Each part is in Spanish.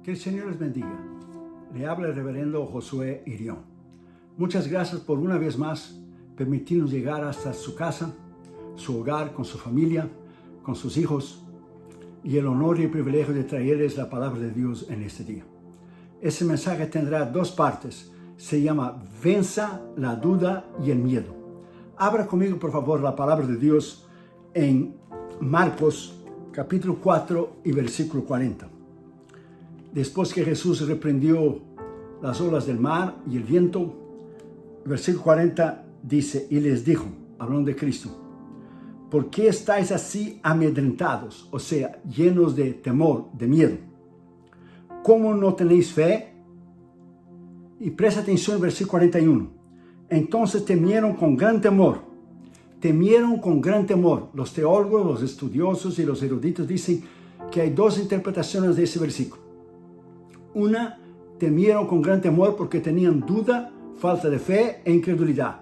Que el Señor les bendiga. Le habla el reverendo Josué Irión. Muchas gracias por una vez más permitirnos llegar hasta su casa, su hogar, con su familia, con sus hijos, y el honor y el privilegio de traerles la palabra de Dios en este día. Ese mensaje tendrá dos partes. Se llama Venza la duda y el miedo. Abra conmigo, por favor, la palabra de Dios en Marcos capítulo 4 y versículo 40. Después que Jesús reprendió las olas del mar y el viento, el versículo 40 dice, y les dijo, hablando de Cristo, ¿por qué estáis así amedrentados? O sea, llenos de temor, de miedo. ¿Cómo no tenéis fe? Y presta atención al versículo 41. Entonces temieron con gran temor. Temieron con gran temor. Los teólogos, los estudiosos y los eruditos dicen que hay dos interpretaciones de ese versículo. Una, temieron con gran temor porque tenían duda, falta de fe e incredulidad.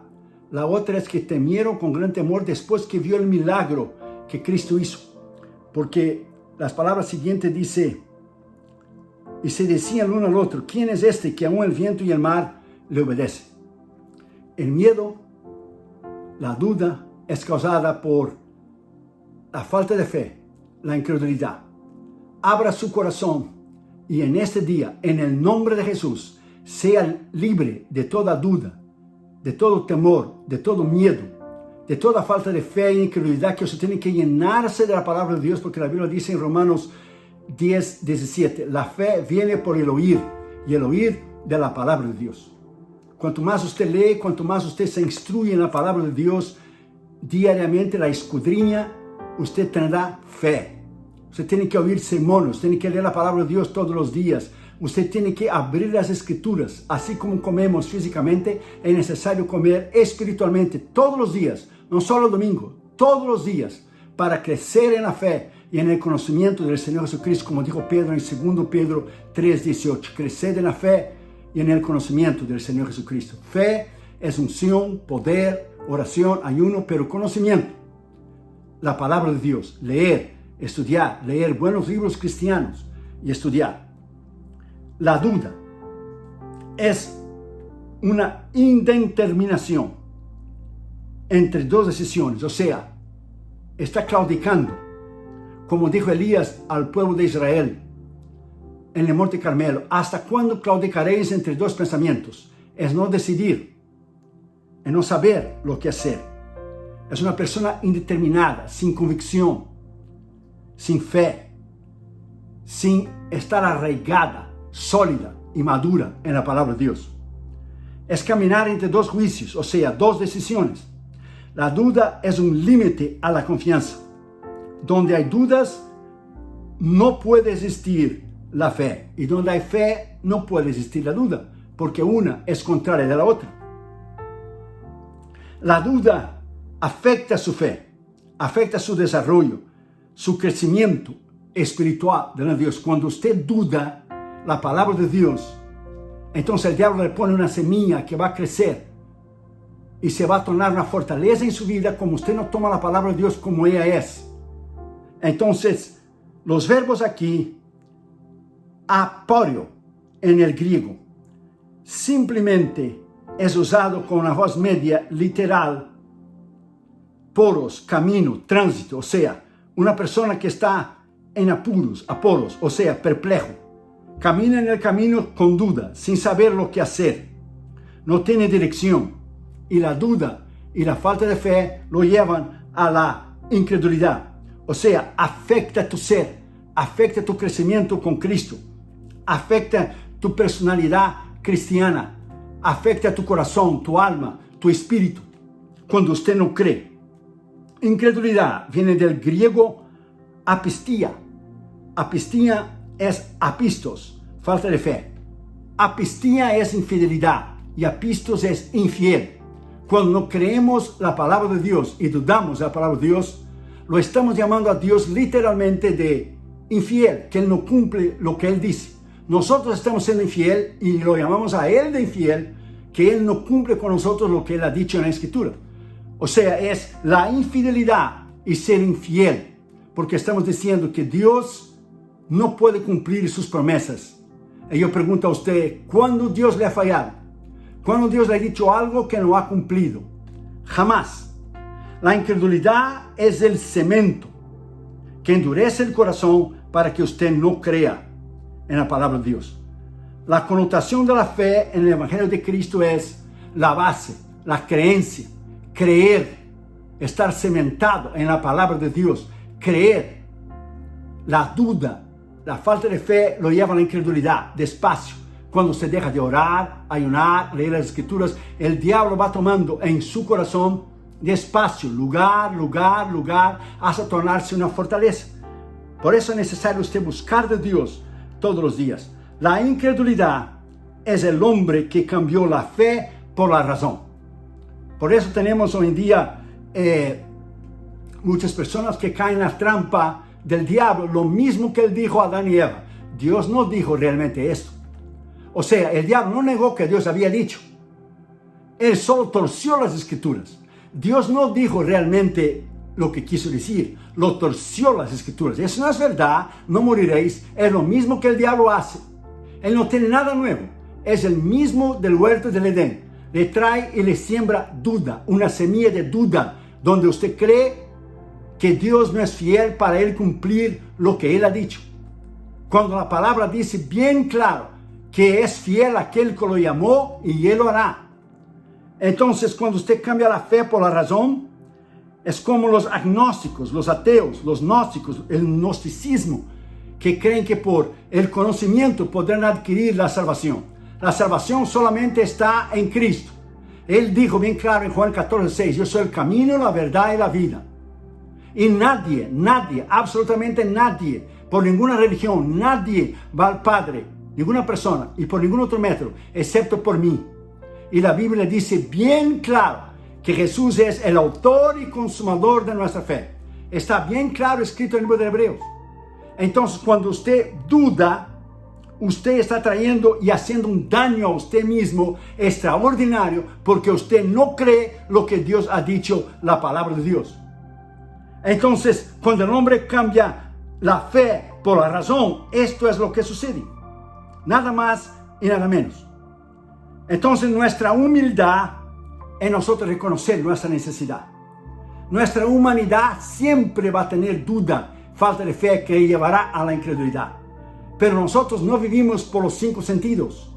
La otra es que temieron con gran temor después que vio el milagro que Cristo hizo. Porque las palabras siguientes dice, y se decían el uno al otro, ¿quién es este que aún el viento y el mar le obedecen? El miedo, la duda, es causada por la falta de fe, la incredulidad. Abra su corazón y en este día, en el nombre de Jesús, sea libre de toda duda, de todo temor, de todo miedo, de toda falta de fe e incredulidad, que usted tiene que llenarse de la palabra de Dios, porque la Biblia dice en Romanos 10, 17, la fe viene por el oír, y el oír de la palabra de Dios. Cuanto más usted lee, cuanto más usted se instruye en la palabra de Dios, diariamente la escudriña, usted tendrá fe. Usted tiene que oír sermones, tiene que leer la palabra de Dios todos los días. Usted tiene que abrir las escrituras. Así como comemos físicamente, es necesario comer espiritualmente todos los días, no solo el domingo, todos los días, para crecer en la fe y en el conocimiento del Señor Jesucristo, como dijo Pedro en 2 Pedro 3:18. Crecer en la fe y en el conocimiento del Señor Jesucristo. Fe es unción, poder, oración, ayuno, pero conocimiento. La palabra de Dios, leer, estudiar, leer buenos libros cristianos y estudiar. La duda es una indeterminación entre dos decisiones, o sea, está claudicando, como dijo Elías al pueblo de Israel en el Monte Carmelo, ¿hasta cuándo claudicaréis entre dos pensamientos? Es no decidir, es no saber lo que hacer. Es una persona indeterminada, sin convicción, sin fe, sin estar arraigada, sólida y madura en la palabra de Dios. Es caminar entre dos juicios, o sea, dos decisiones. La duda es un límite a la confianza. Donde hay dudas, no puede existir la fe. Y donde hay fe, no puede existir la duda, porque una es contraria de la otra. La duda afecta su fe, afecta su desarrollo, su crecimiento espiritual delante de Dios. Cuando usted duda la palabra de Dios, entonces el diablo le pone una semilla que va a crecer y se va a tornar una fortaleza en su vida, como usted no toma la palabra de Dios como ella es. Entonces, los verbos aquí, aporio en el griego, simplemente es usado con una voz media literal, poros, camino, tránsito, o sea, una persona que está en apuros, o sea, perplejo. Camina en el camino con duda, sin saber lo que hacer. No tiene dirección. Y la duda y la falta de fe lo llevan a la incredulidad. O sea, afecta tu ser, afecta tu crecimiento con Cristo, afecta tu personalidad cristiana, afecta tu corazón, tu alma, tu espíritu, cuando usted no cree. Incredulidad viene del griego apistía. Apistía es apistos, falta de fe. Apistía es infidelidad y apistos es infiel. Cuando no creemos la palabra de Dios y dudamos de la palabra de Dios, lo estamos llamando a Dios literalmente de infiel, que Él no cumple lo que Él dice. Nosotros estamos siendo infiel y lo llamamos a Él de infiel, que Él no cumple con nosotros lo que Él ha dicho en la Escritura. O sea, es la infidelidad y ser infiel, porque estamos diciendo que Dios no puede cumplir sus promesas Y yo pregunto a usted, ¿cuándo Dios le ha fallado? ¿Cuándo Dios le ha dicho algo que no ha cumplido? Jamás. La incredulidad es el cemento que endurece el corazón para que usted no crea en la palabra de Dios. La connotación de la fe en el Evangelio de Cristo es la base, la creencia, creer, estar cementado en la palabra de Dios, creer. La duda, la falta de fe lo lleva a la incredulidad, despacio. Cuando se deja de orar, ayunar, leer las Escrituras, el diablo va tomando en su corazón despacio, lugar, hasta tornarse una fortaleza. Por eso es necesario usted buscar de Dios todos los días. La incredulidad es el hombre que cambió la fe por la razón. Por eso tenemos hoy en día muchas personas que caen en la trampa del diablo, lo mismo que él dijo a Adán y Eva. Dios no dijo realmente esto. O sea, el diablo no negó que Dios había dicho. Él solo torció las Escrituras. Dios no dijo realmente lo que quiso decir, lo torció las Escrituras. Eso no es verdad, no moriréis. Es lo mismo que el diablo hace. Él no tiene nada nuevo. Es el mismo del huerto del Edén. Le trae y le siembra duda, una semilla de duda, donde usted cree que Dios no es fiel para él cumplir lo que él ha dicho. Cuando la palabra dice bien claro que es fiel aquel que lo llamó y él lo hará. Entonces, cuando usted cambia la fe por la razón, es como los agnósticos, los ateos, los gnósticos, el gnosticismo, que creen que por el conocimiento podrán adquirir la salvación. La salvación solamente está en Cristo. Él dijo bien claro en Juan 14:6, yo soy el camino, la verdad y la vida. Y nadie, absolutamente nadie, por ninguna religión, nadie va al Padre, ninguna persona, y por ningún otro método, excepto por mí. Y la Biblia dice bien claro que Jesús es el autor y consumador de nuestra fe. Está bien claro escrito en el libro de Hebreos. Entonces, cuando usted duda, usted está trayendo y haciendo un daño a usted mismo extraordinario, porque usted no cree lo que Dios ha dicho, la palabra de Dios. Entonces, cuando el hombre cambia la fe por la razón, esto es lo que sucede. Nada más y nada menos. Entonces, nuestra humildad es nosotros reconocer nuestra necesidad. Nuestra humanidad siempre va a tener duda, falta de fe que llevará a la incredulidad. Pero nosotros no vivimos por los 5 sentidos.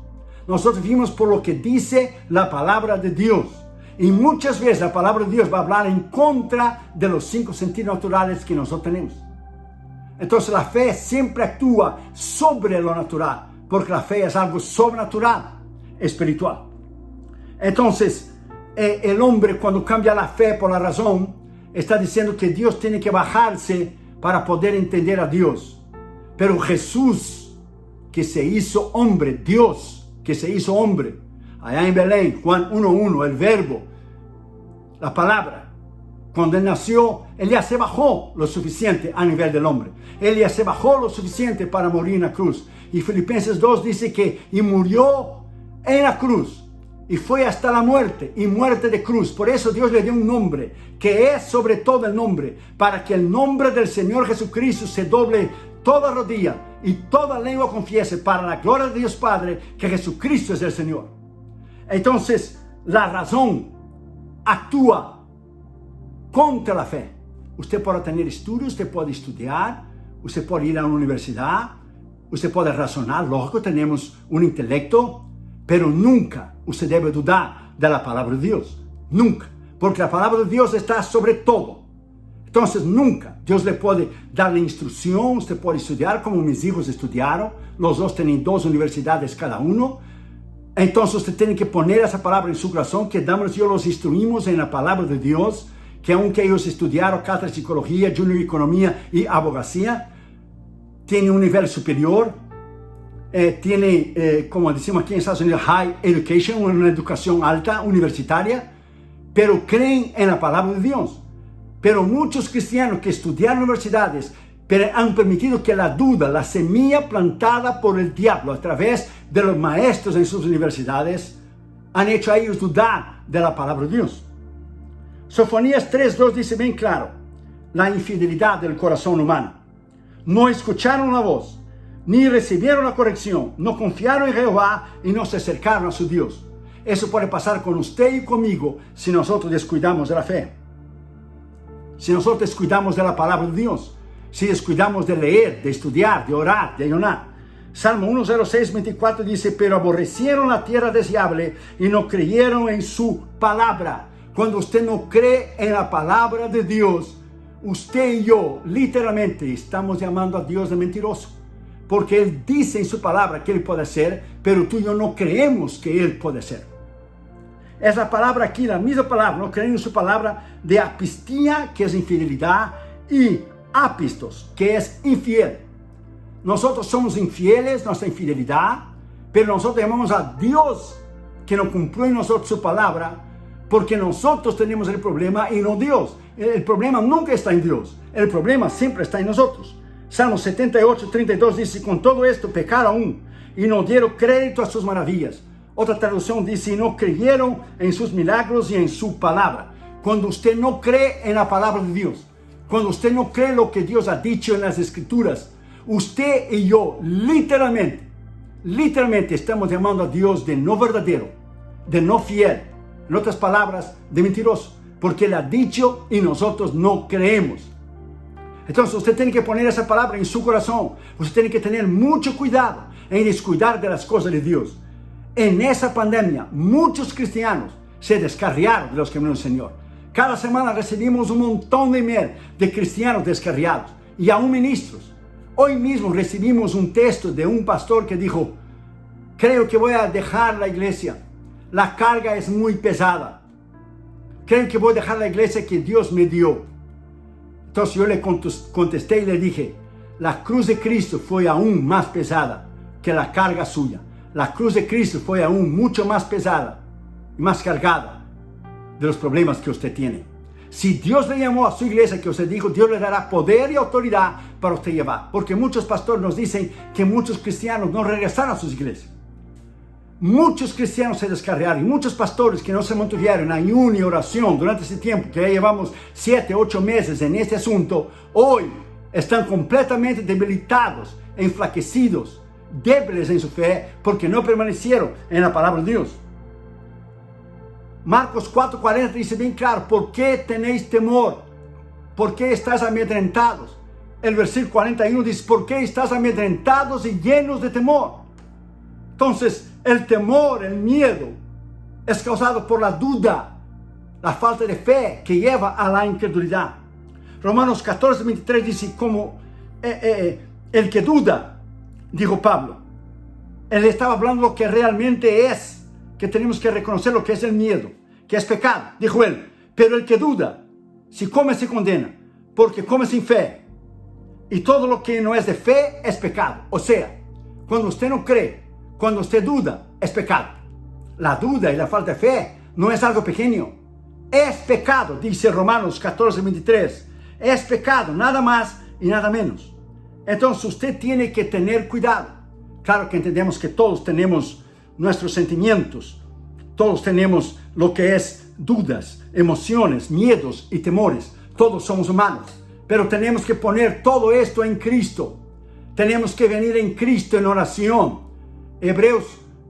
Nosotros vivimos por lo que dice la palabra de Dios. Y muchas veces la palabra de Dios va a hablar en contra de los 5 sentidos naturales que nosotros tenemos. Entonces la fe siempre actúa sobre lo natural, porque la fe es algo sobrenatural, espiritual. Entonces, el hombre cuando cambia la fe por la razón, está diciendo que Dios tiene que bajarse para poder entender a Dios. Pero Jesús, que se hizo hombre, Dios, que se hizo hombre, allá en Belén, Juan 1:1, el verbo, la palabra, cuando él nació, él ya se bajó lo suficiente a nivel del hombre. Él ya se bajó lo suficiente para morir en la cruz. Y Filipenses 2 dice que y murió en la cruz. Y fue hasta la muerte, y muerte de cruz. Por eso Dios le dio un nombre, que es sobre todo el nombre, para que el nombre del Señor Jesucristo se doble toda rodilla y toda lengua confiese, para la gloria de Dios Padre, que Jesucristo es el Señor. Entonces, la razón actúa contra la fe. Usted puede tener estudios, usted puede estudiar, usted puede ir a una universidad, usted puede razonar, lógico, tenemos un intelecto, pero nunca usted debe dudar de la palabra de Dios. Nunca. Porque la palabra de Dios está sobre todo. Entonces nunca Dios le puede dar la instrucción. Usted puede estudiar como mis hijos estudiaron. Los dos tienen 2 universidades cada uno. Entonces usted tiene que poner esa palabra en su corazón, que Damos y yo los instruimos en la palabra de Dios, que aunque ellos estudiaron cátedra de psicología, junior economía y abogacía, tienen un nivel superior. Tiene, como decimos aquí en Estados Unidos, high education, una educación alta, universitaria, pero creen en la palabra de Dios. Pero muchos cristianos que estudiaron universidades, pero han permitido que la duda, la semilla plantada por el diablo a través de los maestros en sus universidades, han hecho a ellos dudar de la palabra de Dios. Sofonías 3:2 dice bien claro, la infidelidad del corazón humano. No escucharon la voz, ni recibieron la corrección, no confiaron en Jehová y no se acercaron a su Dios. Eso puede pasar con usted y conmigo si nosotros descuidamos de la fe. Si nosotros descuidamos de la palabra de Dios, si descuidamos de leer, de estudiar, de orar, de ayunar. Salmo 106, 24 dice, pero aborrecieron la tierra deseable y no creyeron en su palabra. Cuando usted no cree en la palabra de Dios, usted y yo literalmente estamos llamando a Dios de mentiroso. Porque Él dice en su palabra que Él puede hacer, pero tú y yo no creemos que Él puede hacer. Es la palabra aquí, la misma palabra, no creen en su palabra, de apistía, que es infidelidad, y apistos, que es infiel. Nosotros somos infieles, nuestra infidelidad, pero nosotros llamamos a Dios que no cumplió en nosotros su palabra, porque nosotros tenemos el problema y no Dios. El problema nunca está en Dios, el problema siempre está en nosotros. Salmo 78, 32 dice, con todo esto pecaron aún y no dieron crédito a sus maravillas. Otra traducción dice, y no creyeron en sus milagros y en su palabra. Cuando usted no cree en la palabra de Dios, cuando usted no cree lo que Dios ha dicho en las Escrituras, usted y yo literalmente estamos llamando a Dios de no verdadero, de no fiel, en otras palabras, de mentiroso, porque Él ha dicho y nosotros no creemos. Entonces usted tiene que poner esa palabra en su corazón. Usted tiene que tener mucho cuidado en descuidar de las cosas de Dios. En esa pandemia, muchos cristianos se descarriaron de los caminos del Señor. Cada semana recibimos un montón de email de cristianos descarriados y aún ministros. Hoy mismo recibimos un texto de un pastor que dijo, creo que voy a dejar la iglesia. La carga es muy pesada. Creo que voy a dejar la iglesia que Dios me dio. Entonces yo le contesté y le dije, la cruz de Cristo fue aún más pesada que la carga suya. La cruz de Cristo fue aún mucho más pesada y más cargada de los problemas que usted tiene. Si Dios le llamó a su iglesia, que usted dijo, Dios le dará poder y autoridad para usted llevar. Porque muchos pastores nos dicen que muchos cristianos no regresaron a sus iglesias. Muchos cristianos se descarriaron y muchos pastores que no se mantuvieron en ayuno y oración durante ese tiempo, que ya llevamos 7, 8 meses en este asunto, hoy están completamente debilitados, enflaquecidos, débiles en su fe, porque no permanecieron en la palabra de Dios. Marcos 4:40 dice bien claro, ¿por qué tenéis temor? ¿Por qué estáis amedrentados? El versículo 41 dice, ¿por qué estás amedrentados y llenos de temor? Entonces, el temor, el miedo, es causado por la duda, la falta de fe que lleva a la incredulidad. Romanos 14:23 dice, como el que duda, dijo Pablo, él estaba hablando lo que realmente es, que tenemos que reconocer lo que es el miedo, que es pecado, dijo él. Pero el que duda, si come se condena, porque come sin fe. Y todo lo que no es de fe es pecado. O sea, cuando usted no cree, cuando usted duda, es pecado. La duda y la falta de fe no es algo pequeño. Es pecado, dice Romanos 14:23. Es pecado, nada más y nada menos. Entonces usted tiene que tener cuidado. Claro que entendemos que todos tenemos nuestros sentimientos. Todos tenemos lo que es dudas, emociones, miedos y temores. Todos somos humanos. Pero tenemos que poner todo esto en Cristo. Tenemos que venir en Cristo en oración. Hebreos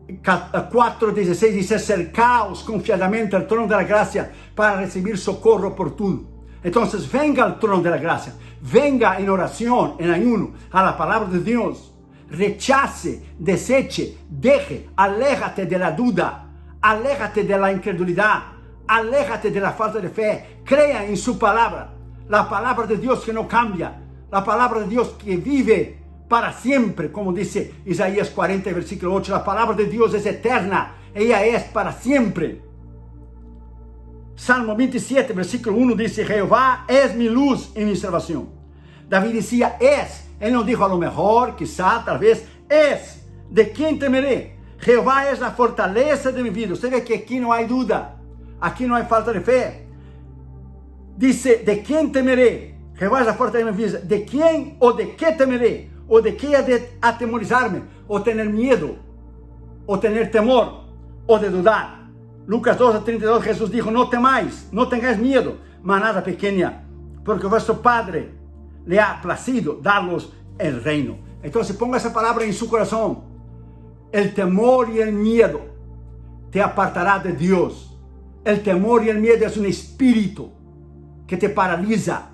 4:16 dice, acercaos confiadamente al trono de la gracia para recibir socorro oportuno. Entonces venga al trono de la gracia, venga en oración, en ayuno, a la palabra de Dios. Rechace, deseche, deje, aléjate de la duda, aléjate de la incredulidad, aléjate de la falta de fe, crea en su palabra, la palabra de Dios que no cambia, la palabra de Dios que vive para siempre, como dice Isaías 40, versículo 8, la palabra de Dios es eterna, ella es para siempre. Salmo 27, versículo 1 dice, Jehová es mi luz y mi salvación. David decía, es, él no dijo a lo mejor, quizá, tal vez, es, ¿de quién temeré? Jehová es la fortaleza de mi vida. Usted ve que aquí no hay duda, aquí no hay falta de fe. Dice, ¿de quién temeré? Jehová es la fortaleza de mi vida. ¿De quién o de qué temeré? ¿O de qué de atemorizarme? ¿O tener miedo? ¿O tener temor? ¿O de dudar? Lucas 12:32, Jesús dijo, no temáis, no tengáis miedo, manada pequeña, porque vuestro Padre le ha placido daros el reino. Entonces ponga esa palabra en su corazón. El temor y el miedo te apartará de Dios. El temor y el miedo es un espíritu que te paraliza.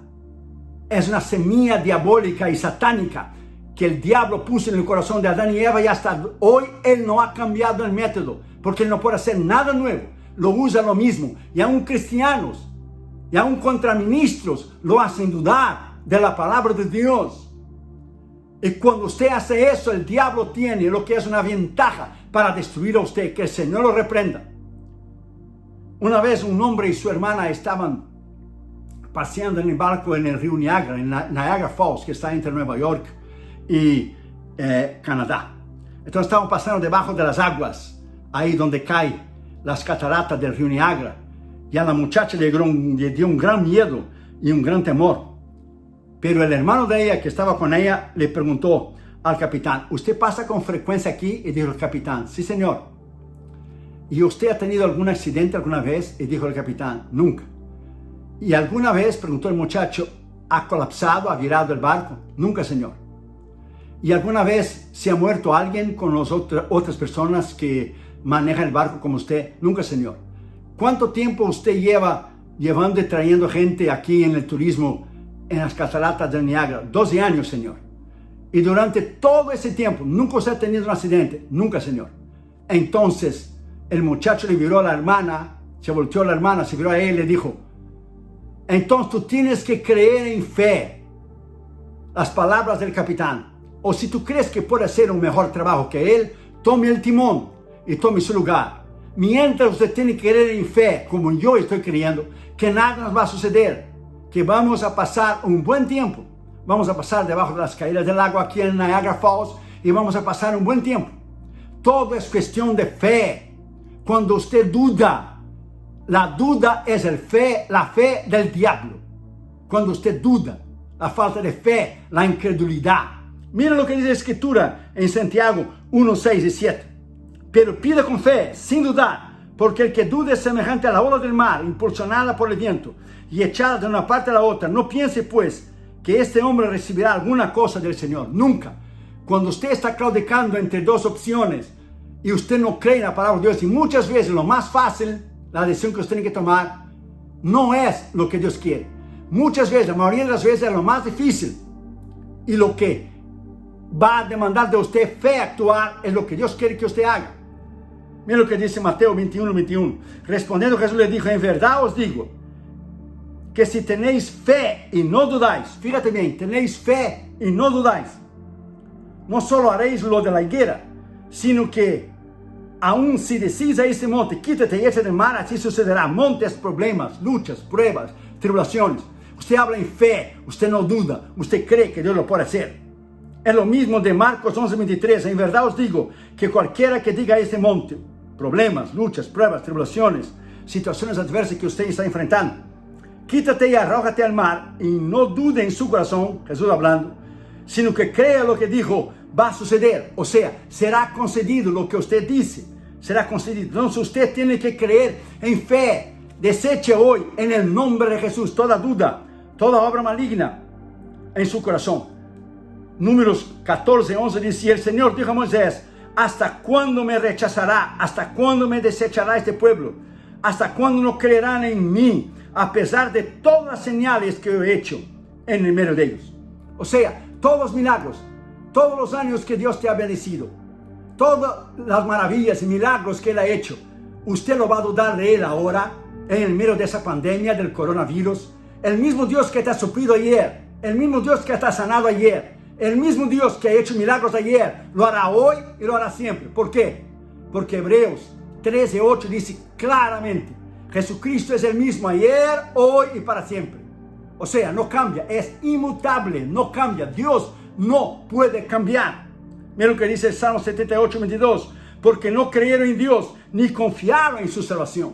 Es una semilla diabólica y satánica que el diablo puso en el corazón de Adán y Eva, y hasta hoy él no ha cambiado el método, porque él no puede hacer nada nuevo. Lo usa lo mismo, y aún cristianos y aún contraministros lo hacen dudar de la palabra de Dios. Y cuando usted hace eso, el diablo tiene lo que es una ventaja para destruir a usted. Que el Señor lo reprenda. Una vez un hombre y su hermana estaban paseando en el barco en el río Niagara, en Niagara Falls, que está entre Nueva York y Canadá. Entonces estaban pasando debajo de las aguas, ahí donde caen las cataratas del río Niagara. Y a la muchacha le dio un gran miedo y un gran temor. Pero el hermano de ella, que estaba con ella, le preguntó al capitán: ¿usted pasa con frecuencia aquí? Y dijo el capitán: sí, señor. ¿Y usted ha tenido algún accidente alguna vez? Y dijo el capitán: nunca. ¿Y alguna vez, preguntó el muchacho, ha colapsado, ha virado el barco? Nunca, señor. ¿Y alguna vez se ha muerto alguien con otras personas que manejan el barco como usted? Nunca, señor. ¿Cuánto tiempo usted lleva llevando y trayendo gente aquí en el turismo en las cataratas del Niágara? 12 años, señor. Y durante todo ese tiempo, ¿nunca usted ha tenido un accidente? Nunca, señor. Entonces, el muchacho le miró a la hermana, se volteó a la hermana, se miró a él y le dijo: entonces tú tienes que creer en fe las palabras del capitán. O si tú crees que puede hacer un mejor trabajo que él, tome el timón y tome su lugar. Mientras usted tiene que creer en fe, como yo estoy creyendo, que nada nos va a suceder, que vamos a pasar un buen tiempo. Vamos a pasar debajo de las caídas del agua aquí en Niagara Falls, y vamos a pasar un buen tiempo. Todo es cuestión de fe. Cuando usted duda, la duda es la fe del diablo. Cuando usted duda, la falta de fe, la incredulidad. Miren lo que dice la Escritura en Santiago 1, 6 y 7. Pero pida con fe, sin dudar, porque el que dude es semejante a la ola del mar, impulsionada por el viento y echada de una parte a la otra. No piense pues que este hombre recibirá alguna cosa del Señor. Nunca. Cuando usted está claudicando entre dos opciones y usted no cree en la palabra de Dios, y muchas veces lo más fácil, la decisión que usted tiene que tomar, no es lo que Dios quiere. Muchas veces, la mayoría de las veces, es lo más difícil, y lo que va a demandar de usted fe actuar es lo que Dios quiere que usted haga. Mira lo que dice Mateo 21, 21. Respondiendo, Jesús le dijo: en verdad os digo que si tenéis fe y no dudáis, fíjate bien, tenéis fe y no dudáis, no solo haréis lo de la higuera, sino que aun si decís a ese monte: quítate y échate del mar, así sucederá. Montes, problemas, luchas, pruebas, tribulaciones. Usted habla en fe, usted no duda, usted cree que Dios lo puede hacer. Es lo mismo de Marcos 11, 23. En verdad os digo que cualquiera que diga a ese monte, problemas, luchas, pruebas, tribulaciones, situaciones adversas que usted está enfrentando, quítate y arrójate al mar, y no dude en su corazón, Jesús hablando, sino que crea lo que dijo va a suceder. O sea, será concedido lo que usted dice, será concedido. Entonces usted tiene que creer en fe. Deseche hoy, en el nombre de Jesús, toda duda, toda obra maligna en su corazón. Números 14, 11 dice: el Señor dijo a Moisés: ¿hasta cuándo me rechazará? ¿Hasta cuándo me desechará este pueblo? ¿Hasta cuándo no creerán en mí, a pesar de todas las señales que he hecho en el medio de ellos? O sea, todos los milagros, todos los años que Dios te ha bendecido, todas las maravillas y milagros que Él ha hecho, ¿usted lo va a dudar de Él ahora, en el medio de esa pandemia del coronavirus? El mismo Dios que te ha suplido ayer, el mismo Dios que te ha sanado ayer, el mismo Dios que ha hecho milagros ayer, lo hará hoy y lo hará siempre. ¿Por qué? Porque Hebreos 13:8 dice claramente: Jesucristo es el mismo ayer, hoy y para siempre. O sea, no cambia, es inmutable, no cambia. Dios no puede cambiar. Mira lo que dice el Salmo 78, 22. Porque no creyeron en Dios, ni confiaron en su salvación.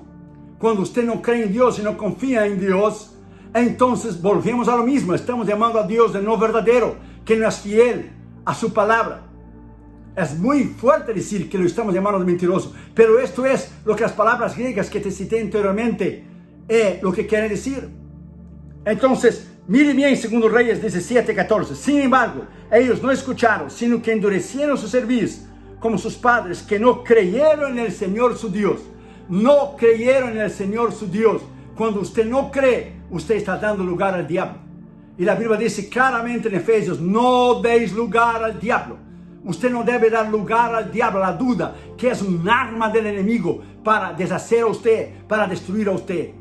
Cuando usted no cree en Dios y no confía en Dios, entonces volvemos a lo mismo. Estamos llamando a Dios de no verdadero, que no es fiel a su palabra. Es muy fuerte decir que lo estamos llamando de mentiroso, pero esto es lo que las palabras griegas que te cité anteriormente lo que quieren decir. Entonces, Mire bien, segundo Reyes 17:14. Sin embargo, ellos no escucharon, sino que endurecieron su cerviz, como sus padres, que no creyeron en el Señor su Dios. No creyeron en el Señor su Dios. Cuando usted no cree, usted está dando lugar al diablo. Y la Biblia dice claramente en Efesios, no deis lugar al diablo. Usted no debe dar lugar al diablo, a la duda, que es un arma del enemigo para deshacer a usted, para destruir a usted.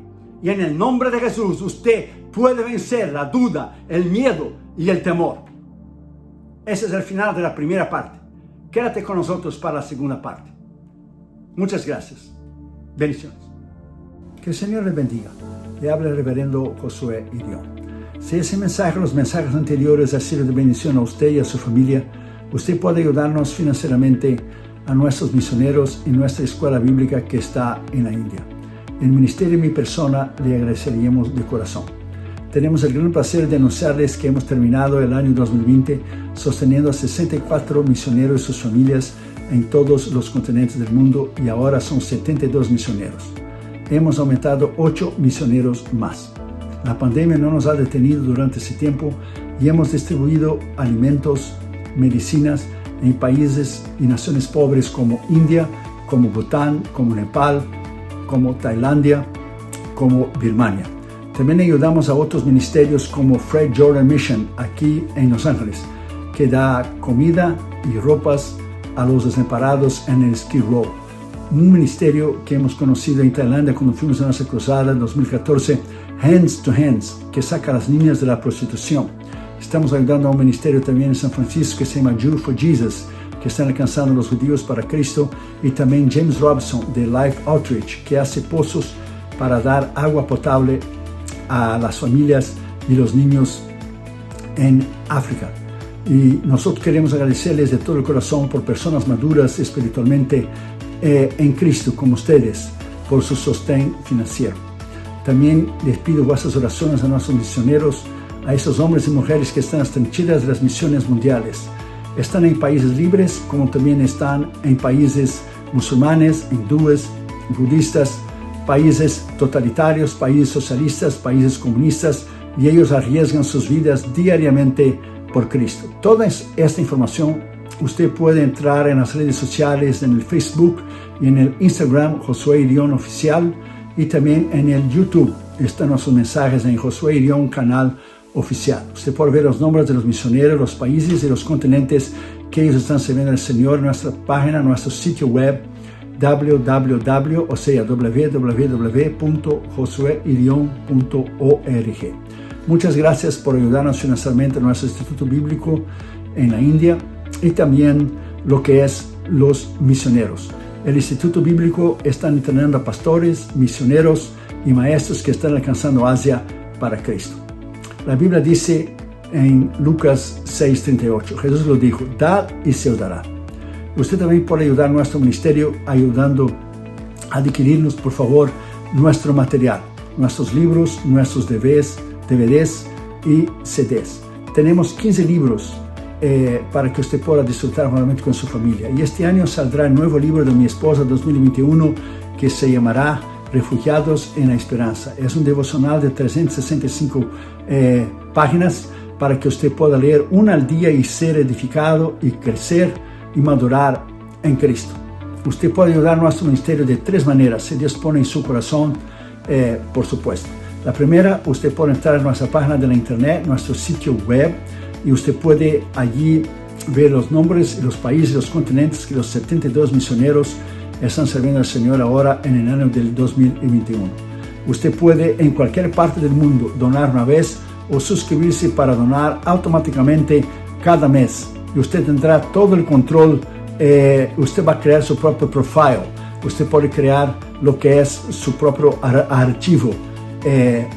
Y en el nombre de Jesús, usted puede vencer la duda, el miedo y el temor. Ese es el final de la primera parte. Quédate con nosotros para la segunda parte. Muchas gracias. Bendiciones. Que el Señor les bendiga. Le habla el reverendo Josué Irión. Si ese mensaje, los mensajes anteriores, ha sido de bendición a usted y a su familia, usted puede ayudarnos financieramente a nuestros misioneros en nuestra escuela bíblica que está en la India. El ministerio y mi persona le agradeceríamos de corazón. Tenemos el gran placer de anunciarles que hemos terminado el año 2020 sosteniendo a 64 misioneros y sus familias en todos los continentes del mundo, y ahora son 72 misioneros. Hemos aumentado 8 misioneros más. La pandemia no nos ha detenido durante ese tiempo y hemos distribuido alimentos, medicinas en países y naciones pobres como India, como Bután, como Nepal, como Tailandia, como Birmania. También ayudamos a otros ministerios como Fred Jordan Mission aquí en Los Ángeles, que da comida y ropas a los desamparados en el Skid Row. Un ministerio que hemos conocido en Tailandia cuando fuimos a nuestra cruzada en 2014, Hands to Hands, que saca a las niñas de la prostitución. Estamos ayudando a un ministerio también en San Francisco que se llama Jew for Jesus, que están alcanzando a los judíos para Cristo, y también James Robinson de Life Outreach, que hace pozos para dar agua potable a las familias y los niños en África. Y nosotros queremos agradecerles de todo el corazón por personas maduras espiritualmente en Cristo como ustedes, por su sostén financiero. También les pido vuestras oraciones a nuestros misioneros, a esos hombres y mujeres que están en las trincheras de las misiones mundiales. Están en países libres, como también están en países musulmanes, hindúes, budistas, países totalitarios, países socialistas, países comunistas, y ellos arriesgan sus vidas diariamente por Cristo. Toda esta información usted puede entrar en las redes sociales, en el Facebook y en el Instagram Josué Irión Oficial, y también en el YouTube están nuestros mensajes en Josué Irión Canal Oficial. Usted puede ver los nombres de los misioneros, los países y los continentes que ellos están sirviendo al Señor en nuestra página, nuestro sitio web www.josueirion.org. Muchas gracias por ayudarnos financieramente en nuestro Instituto Bíblico en la India y también lo que es los misioneros. El Instituto Bíblico está entrenando a pastores, misioneros y maestros que están alcanzando Asia para Cristo. La Biblia dice en Lucas 6:38, Jesús lo dijo, dad y se os dará. Usted también puede ayudar a nuestro ministerio ayudando a adquirirnos, por favor, nuestro material, nuestros libros, nuestros DVDs y CDs. Tenemos 15 libros para que usted pueda disfrutar nuevamente con su familia. Y este año saldrá el nuevo libro de mi esposa 2021 que se llamará Refugiados en la Esperanza. Es un devocional de 365 páginas para que usted pueda leer una al día y ser edificado y crecer y madurar en Cristo. Usted puede ayudar a nuestro ministerio de 3 maneras, si Dios pone en su corazón, por supuesto. La primera, usted puede entrar en nuestra página de la internet, nuestro sitio web, y usted puede allí ver los nombres, los países, los continentes que los 72 misioneros están sirviendo al Señor ahora en el año del 2021. Usted puede en cualquier parte del mundo donar una vez o suscribirse para donar automáticamente cada mes. Y usted tendrá todo el control, usted va a crear su propio profile, usted puede crear lo que es su propio archivo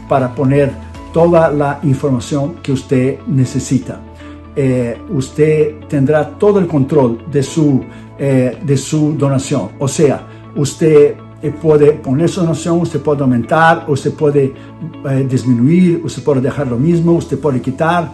para poner toda la información que usted necesita. Usted tendrá todo el control de su donación. O sea, usted puede poner su donación, usted puede aumentar, usted puede disminuir, usted puede dejar lo mismo, usted puede quitar.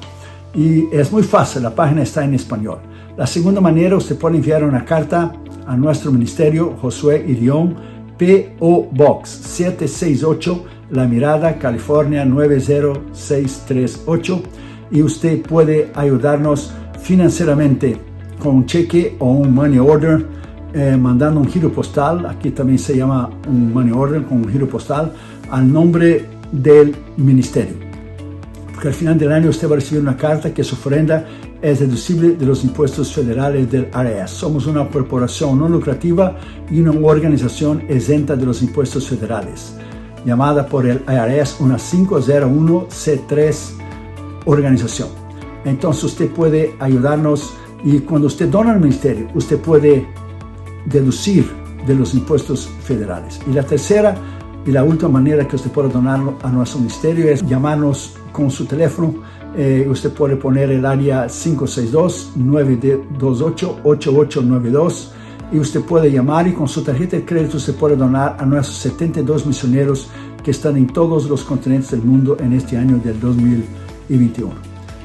Y es muy fácil, la página está en español. La segunda manera, usted puede enviar una carta a nuestro ministerio, Josué Irión, P.O. Box 768, La Mirada, California 90638, y usted puede ayudarnos financieramente con un cheque o un money order, mandando un giro postal. Aquí también se llama un money order con un giro postal al nombre del ministerio, porque al final del año usted va a recibir una carta que su ofrenda es deducible de los impuestos federales del IRS. Somos una corporación no lucrativa y una organización exenta de los impuestos federales, llamada por el IRS una 501c3 organización. Entonces usted puede ayudarnos, y cuando usted dona al ministerio, usted puede deducir de los impuestos federales. Y la tercera y la última manera que usted puede donar a nuestro ministerio es llamarnos con su teléfono. Usted puede poner el área 562-928-8892, y usted puede llamar, y con su tarjeta de crédito usted puede donar a nuestros 72 misioneros que están en todos los continentes del mundo en este año del 2021.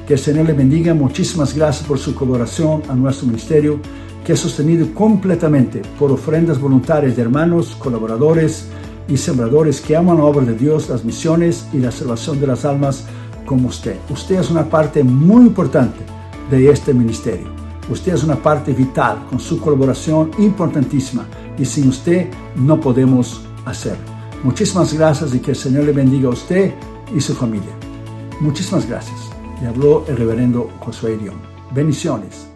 Que el Señor le bendiga. Muchísimas gracias por su colaboración a nuestro ministerio, que es sostenido completamente por ofrendas voluntarias de hermanos, colaboradores y sembradores que aman la obra de Dios, las misiones y la salvación de las almas como usted. Usted es una parte muy importante de este ministerio. Usted es una parte vital con su colaboración importantísima, y sin usted no podemos hacerlo. Muchísimas gracias, y que el Señor le bendiga a usted y su familia. Muchísimas gracias. Le habló el reverendo Josué Irión. Bendiciones.